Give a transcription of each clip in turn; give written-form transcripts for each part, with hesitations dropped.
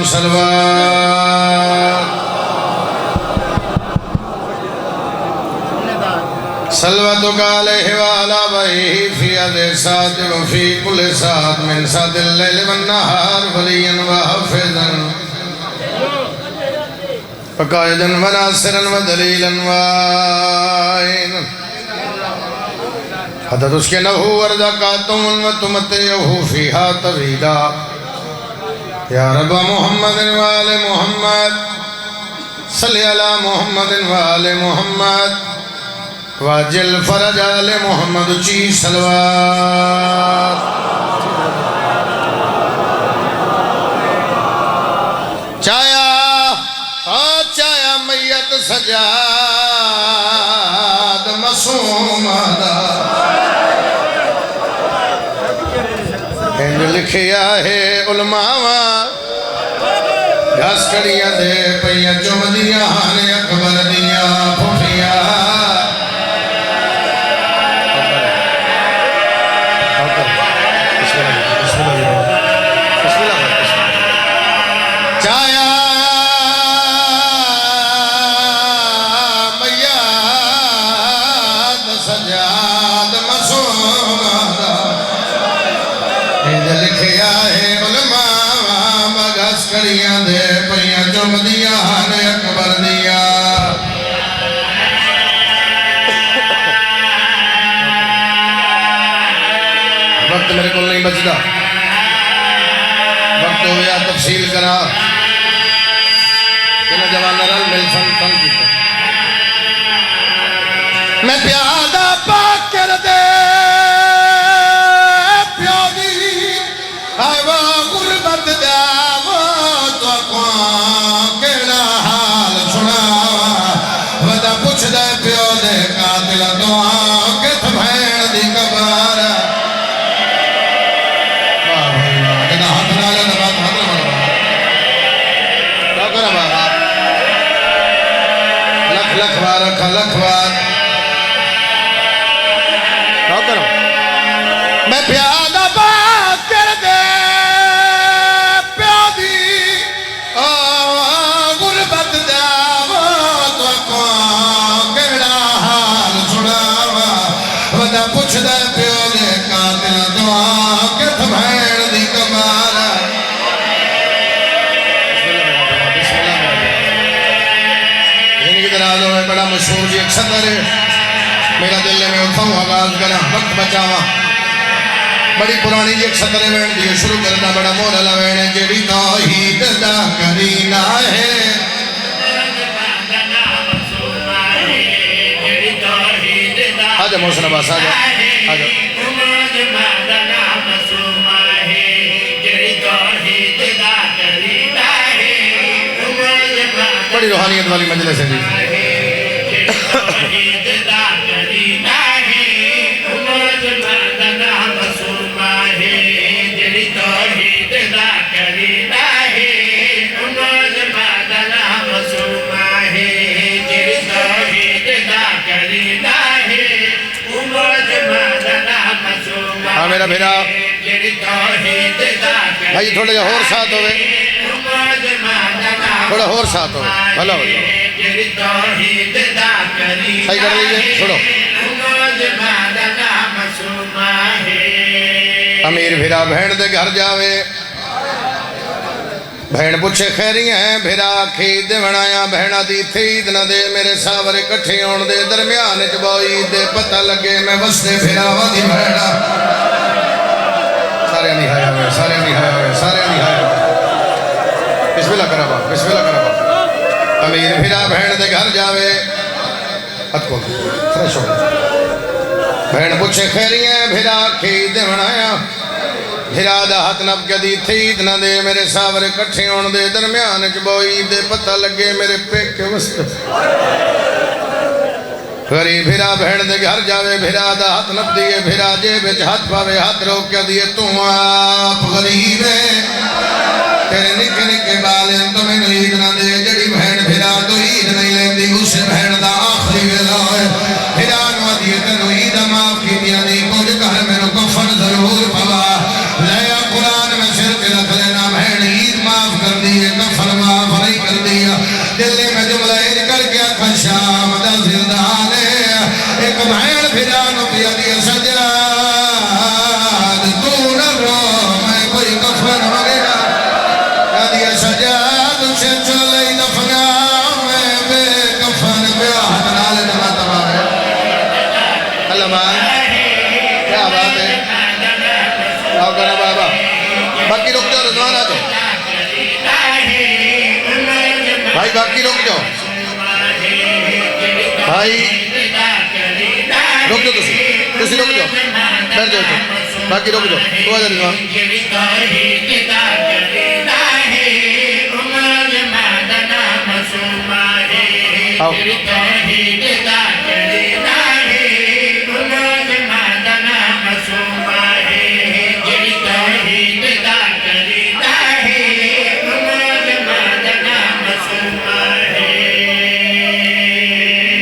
صلوات صلواتك عليه وعلى آله في هذه الساعة وفي كل ساعة من ساعة الليل والنهار وليا وحافظا وقائدا وناصرا ودليلا وعينا حتى تسكنه ورزقاتم وتمتعه فيها طويلا يا رب محمد وآل محمد صل على محمد وآل محمد واجل فرج آل محمد چی صلوات چایا میت سجاد معصوم دا ہند لکھیا ہے علماء گھاس کڑیاں دے پئیاں چمدیاں نے اکبر دیاں پھوپھیاں چایا میت سجاد معصوم دا ہند لکھیا ہے علماء گھاس کڑیاں دے پئیاں چمدیاں نے اکبر دیاں وقت میرے کو نہیں بچتا وقت ہو گیا تفصیل کرا انہاں جوانہ رل مل فن کیتا میں پیادہ پاک کر دے پیادی آئے وہ غربت دیا وہ تو اقوام کیڑا حال سنا ودا پوچھ دے پیادے قاتل دعا کت بھین دی کبار لکھوار میں پیادہ بات کر دے پیادی غربت داوا تو اقوام کیڑا حال سناوا ودا پوچھ دے پیادے قاتل دعا کت بھین دی کمارا بڑا مشہور جی ایک صدر ہے میرا دل میں اٹھاؤں آغاز کرنا وقت بچاواں بڑی پرانی جی ایک صدر وین دیئے شروع کرنا بڑا مولا وین جڑی توحید دا کرینا ہے آجا محسن عباس آجا بڑی روحانیت والی مجلس ہے جی ہاں میرا بھیرا بھائی تھوڑا جا اور ساتھ ہوئے تھوڑا اور ساتھ ہوئے بھلا ہوئے صحیح کر لیجئے چھوڑو امیر بھیرا بہن دے گھر جاوے بہن پوچھے خیری ہیں بھیرا کھید دے بنایا بہنہ دی تھید نہ دے میرے ساورے کٹھے ہون دے درمیان چبوئی دے پتہ لگے میں بستے بھیرا وادی بہنہ سارے نہیں آیا ہوئے سارے نہیں آیا ہوئے سارے نہیں آیا ہوئے بسم اللہ کرا با بسم اللہ کرا با امیر بھیرا بہن دے گھر جاوے ہتھ کو فریش ہو بہن پوچھے خیری ہیں بھیرا کھید دے بنایا بھیرا دا ہاتھ نب کدی تھید نہ دے میرے ساورے کٹھے ہون دے درمیان چبوئی دے پتہ لگے میرے پیک کے وسط غریب بھیرا بہن دے گھر جاوے بھیرا دا ہاتھ نب دیئے بھیرا جے بچ ہاتھ پاوے ہاتھ روک کیا دیئے تو آپ غریب ہے تیرے نکے نکے بالیں تمہیں عید نہ دے جڑی بہن بھیرا تو عید نہیں لیں دی اسے بہن دا آخری ویلا ہے بھیرا نوا دیئے تنو عید معاف کی دیا نہیں کچھ کہر میں نو کفن ضرور پوا لیا قرآن میں شرک رکھ لینا بہن عید معاف کر دیئے سجاد سے چولے دفنا میں بے کفن بیاہت نال نمات بابے اللہ مان کیا بات ہے آؤ کرنا بابا باقی رک جاؤ رضوان آ جاؤ بھائی باقی رک جاؤ بھائی رک جاؤ تسی رک جاؤ بیٹھ جاؤ باقی رک جاؤ تو آجا رضوان آؤ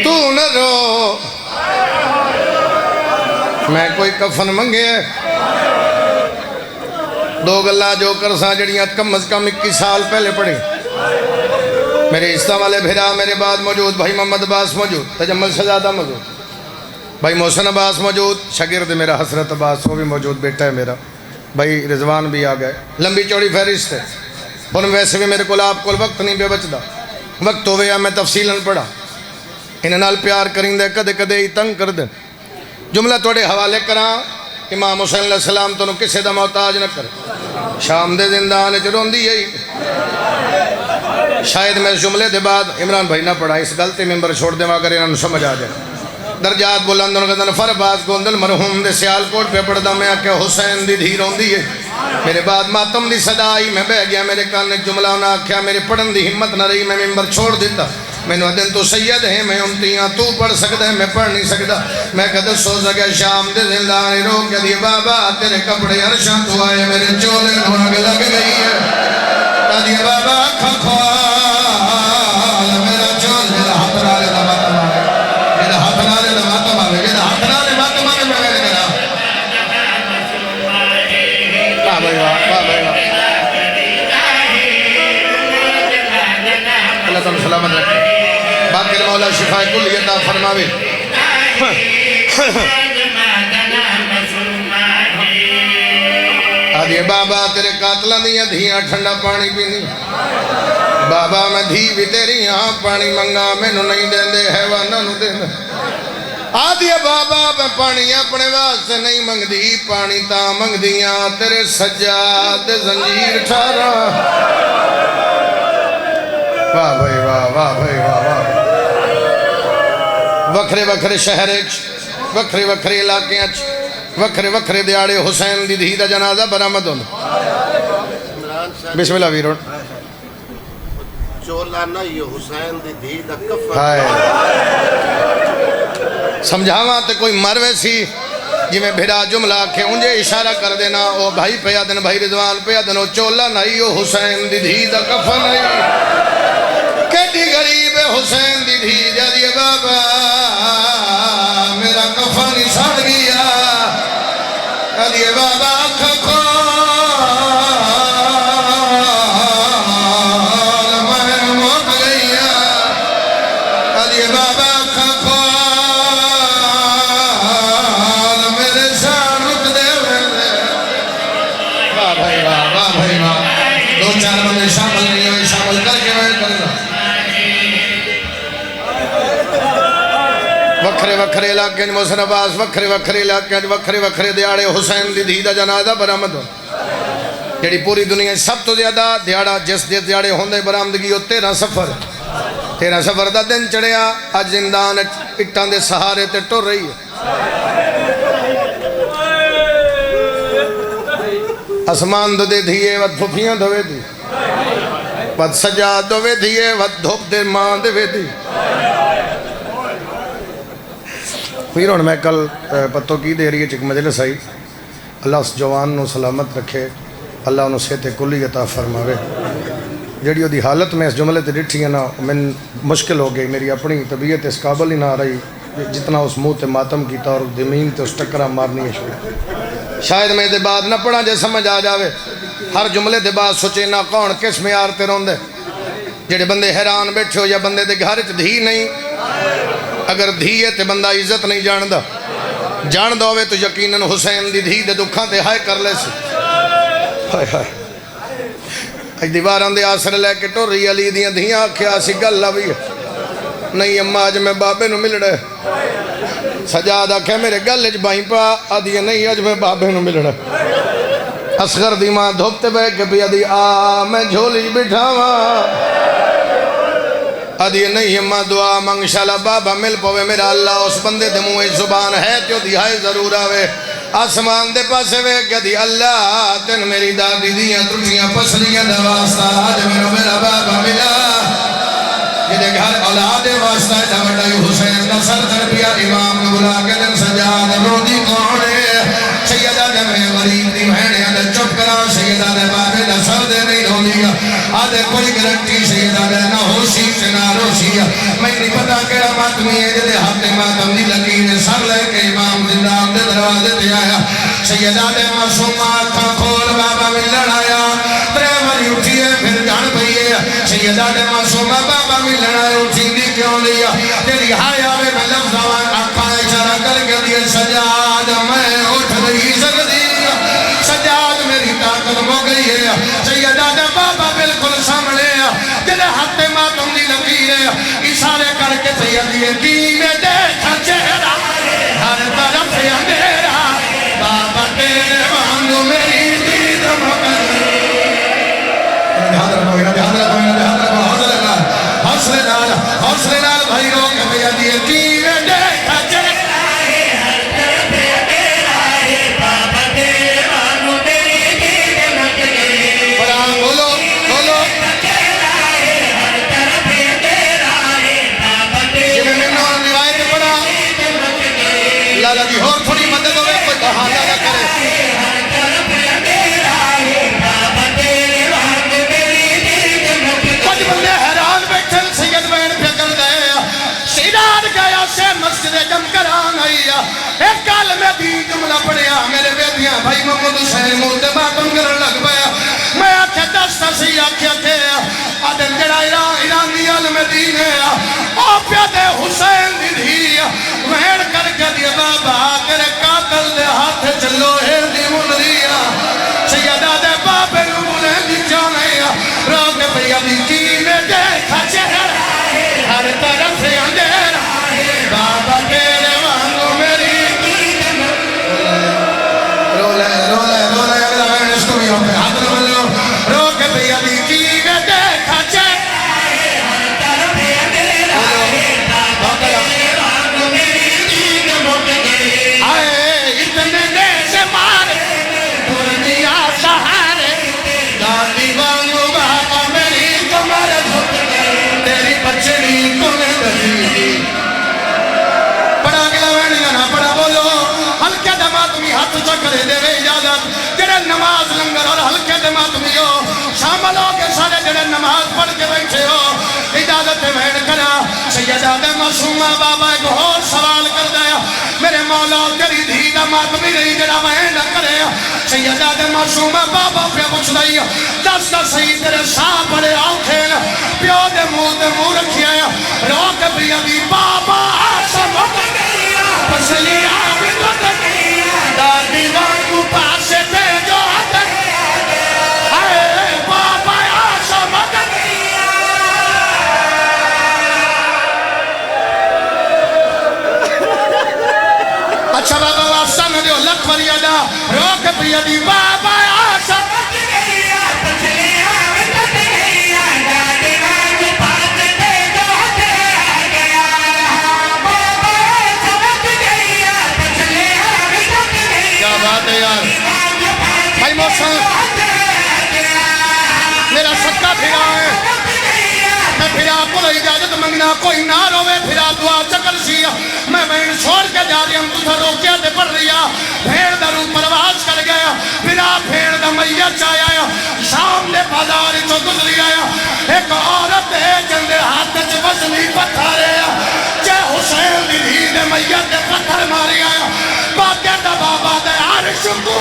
تو نہ رو میں کوئی کفن منگے دو گلہ جو کرساں جڑیاں کم از کم 21 سال پہلے پڑھی میرے عیسیٰ والے بھیرا میرے بعد موجود بھائی محمد عباس موجود تجمل شہزادہ موجود بھائی محسن عباس موجود شاگرد میرا حسرت عباس وہ بھی موجود بیٹا ہے میرا بھائی رضوان بھی آ گئے لمبی چوڑی فہرست ہے اور ویسے بھی میرے کو آپ کو وقت نہیں پہ بچدا وقت ہوئے یا میں تفصیلاً پڑھا انہیں نال پیار کریں دے کدے کدے ہی تنگ کر دیں جملہ توڑے حوالے کراں امام حسین علیہ السلام تو کسے دا محتاج نہ کر شام دے زندان چرون دی ہے شاید میں جملے دے بعد عمران بھائی نہ پڑھا اس غلطی ممبر چھوڑ دے اگر انہوں سمجھ آ جائے درجات بلندن غدن فرباز گوندل مرحوم دے سیال کوٹ پہ پڑھدا میں کہ حسین دی دھی رون دی ہے میرے بعد ماتم دی صدائی میں بہ گیا میرے کان نے جملہ نہ آکھیا میرے پڑھن دی ہمت نہ رہی میں ممبر چھوڑ دیتا میں نے دن تو سید ہے میں امتیاں تو پڑھ سکتا ہے میں پڑھ نہیں سکتا میں کدھر سو سکیا شام دے زندانی رو کہ دی بابا تیرے کپڑے عرشاں تو آئے میرے چولے نوگ لگ گئی ہے دی بابا کھخوال میرا چول میرا ہاتھ نالے دا ماتم آئے میرا ہاتھ نالے دا ماتم آئے میرا ہاتھ نالے ماتم آئے میں میرے کرا واہ بھائی واہ بھائی واہ اللہ تعالیٰ سلامت رکھے باقی مولا شفاء کل عطا فرماوے آدھے بابا تیرے قاتلہ دیاں دھیاں ٹھنڈا پانی پینی بابا میں دھی بھی تیری یہاں پانی منگا میں نو نہیں دیں دے حیوانہ نو دیں دے آدھے بابا میں پانی اپنے واسطے نہیں منگ دی پانی تا منگ دیاں تیرے سجاد زنجیر ٹھارا واہ بھائی واہ واہ بھائی واہ واہ وکھرے وکھرے شہر وکھرے وکھرے علاقے وکھرے وکھرے دیاڑے حسین دی دھی دا جنازہ برآمد ہونا بسم اللہ ویرون چولانا یہ حسین دی دھی دا کفن سمجھاواں تے کوئی مروے سی جی میں بھیڑا جملہ کہ انجھے اشارہ کر دینا او بھائی پہ یادن بھائی رضوان پہ یادن او چولانا یہ حسین دی دھی دا کفن ہے کیٹی غریب حسین دی دھی جادی بابا میرا کفن ہی سڑ گیا جادی بابا کھکھوال میں موت گیا جادی بابا کھکھوال میرے شان رک دے واہ بھائی واہ واہ بھائی واہ دو چار بندے شامل نہیں ہوئے شامل کر کے میں کرنا وکھرے وکھرے علاقے محسن عباس وکھرے وکھرے علاقے وکھرے وکھرے دیاڑے حسین دی دھی دا جنازہ برآمد ہو جڑی پوری دنیا سب تو زیادہ دیاڑا جس دیاڑے ہوندے برآمدگی ہو 13 سفر 13 سفر دا دن چڑھیا اج زندان اٹھاں دے سہارے تے ٹر رہی ہے اسمان دے دھیے ود پھپیاں دھوے دی ود سجا دھوے دیے ود دھوپ دے ماں دے دی پیرون میں کل پتوں کی دے رہی ہے چک مجلس آئی اللہ اس جوان نو سلامت رکھے اللہ انہوں صحت کلی عطا فرماوے جڑی دی حالت میں اس جملے تے ڈٹھی ہے نا من مشکل ہو گئی میری اپنی طبیعت اس قابل ہی نہ آ رہی جتنا اس منہ تے ماتم کیتا اور زمین تے اس ٹکرہ مارنی ہے شاید میں دے بعد نہ پڑھا جے سمجھ آ جاوے ہر جملے دے بعد سوچے نہ کون کس میں آرتے رون دے جڑے بندے حیران بیٹھے ہو یا بندے دے گھر دھی نہیں اگر دھی ہے تے بندہ عزت نہیں جان دا ہوئے تو یقیناً حسین دی دھی دے دکھاں تے ہائے کر لے سی دیواراں دے آسر لے کے ٹوری علی دیاں دھیاں آکھیا سی گل بھی نہیں اماں اج میں بابے نو ملڑے سجاد آکھیا میرے گل اج بائیں پا آدھی نہیں اج میں بابے نو ملڑے اصغر دی ماں دھوپتے بے کے بھی آدھی میں جھولی بٹھاوا آدھی نہیں اماں دعا منگشالا بابا مل پوے میرا اللہ اس بندے دے موئے زبان ہے جو دہائے ضرور آوے آسمان دے پاسے وے کہ دی اللہ تین میری دادی دیاں ترٹیاں پسلیاں دا واسطہ آج میرا بابا ملا جدے گھر اولاد واسطہ ہے جاوڑائی حسین نصر تربیہ امام بلا کے دن سجاد رودی کونے سیدہ دے میں غریب دی بہنے آدھے چپ کرا سیدہ دے بابے دا سر دے نہیں رو دیا آدھے کوئی گرنٹی سیدہ دے نہ ہوشی سے نہ روشی میں نہیں پتا کہڑا ماتمی ہے جدے ہاتھ ماتم دی لکین سر لے کے امام زندان دے دروازے دے آیا سیدہ دے معصومات تھا کھول بابا ملن آیا تریوری اٹھیے پھر جان پئیے سیدہ دے معصومہ بابا ملن آیا اٹھی دی کیوں لیا تیری ہائے آوے میں لفظ آوان آقا اشارہ کر کے دیئے سجاد میں اٹھ نہیں سکتی سجاد میری طاقت مو گئی ہے سیدہ دے بابا بالکل سامنے جلے ہاتھ ماتم دی لکیر ہے اشارے کر کے سیدی کی میں دیکھا چہرہ ہر طرف اندھیرا بابا تیرے وانگو میری دید مکر حوصلے نال بھائی رو کے بھیا دیئے کی میں دیکھا چہرہ ہر طرف اندھیرا بابا تیرے وانگو میری دید مکر قرآن بولو بولو ہر طرف اندھیرا بابا تیرے وانگو روایت پڑھا لالا دی اور تھوڑی مدد ہوئے کوئی بہانہ نہ کرے کچھ بندے حیران بیٹھے سید بین پہ کر گئے سیداد گیا سے مسجد جم کر آئی ایک کال میں بھی جملہ پڑیا میرے بیٹیاں بھائی محمد حسین مولتے باتم کر لگ پایا میں آکھے دستا سی آکھے تھے آدم جڑا ایرانی علم دین ہے او پیادے حسین دی دی وہیڑ کر کے دیا بابا تیرے قاتل دے ہاتھ چلو ہے دی مندریا سیدہ دے بابے نو بولے دی کیوں نہیں روک بھیا دی کی میں دیکھا چہرہ ہر طرف اندھیرا بابا تیرے وانگو میری رولے اگلا میں اس کو بھی ہوتے ہاتھ نہ ملو روک بھیا دی کی میں دیکھا چہرہ ہر طرف اندھیرا بابا تیرے وانگو میری آئے اتنے دے سے مارے دنیا سہارے دادی وانگو بابا میری کمر تیری پچھڑی کمیں دلی پڑا گلا وینیا نہ پڑا بولو ہلکے دماتمی ہاتھ چکرے دے وے اجازت جڑے نماز لنگر اور ہلکے دماتمی ہو شامل ہو کے سارے جڑے نماز پڑھ کے بیٹھے ہو اجازت وین کرا سیدہ دے معصومہ بابا ایک اور سوال کر دیا میرے مولا تیری دھی دا ماتمی نہیں جڑا وین کرے سیدہ دے معصومہ بابا پہ پوچھ رہی دس صحیح تیرے ساں بڑے آنکھیں پیو دے منہ رکھی آیا روک بھیا دی بابا آسم پسلی آمد دادی وانگو پاسے تے جو آئے بابا آسم اچھا بابا واسطہ نہ دیو لکھ وریادہ روک بھیا دی بابا آسم بھائی موسیٰ میرا صدقہ پھرا ہے میں پھرا کو اجازت منگنا کوئی نہ روے پھرا دعا چکر سی میں بہن چھوڑ کے جا رہی ہم تجھا روکیا تے پڑھ رہی بھیڑ درو پرواز کر گیا پھرا بھیڑ دا میت چایا شام نے بازار چو گزری آیا ایک عورت ہے جندے ہاتھ چ وزنی پتھر ہے جے حسین دی دھی دے میت دے پتھر ماری آیا باقی دا بابا دے عرش کو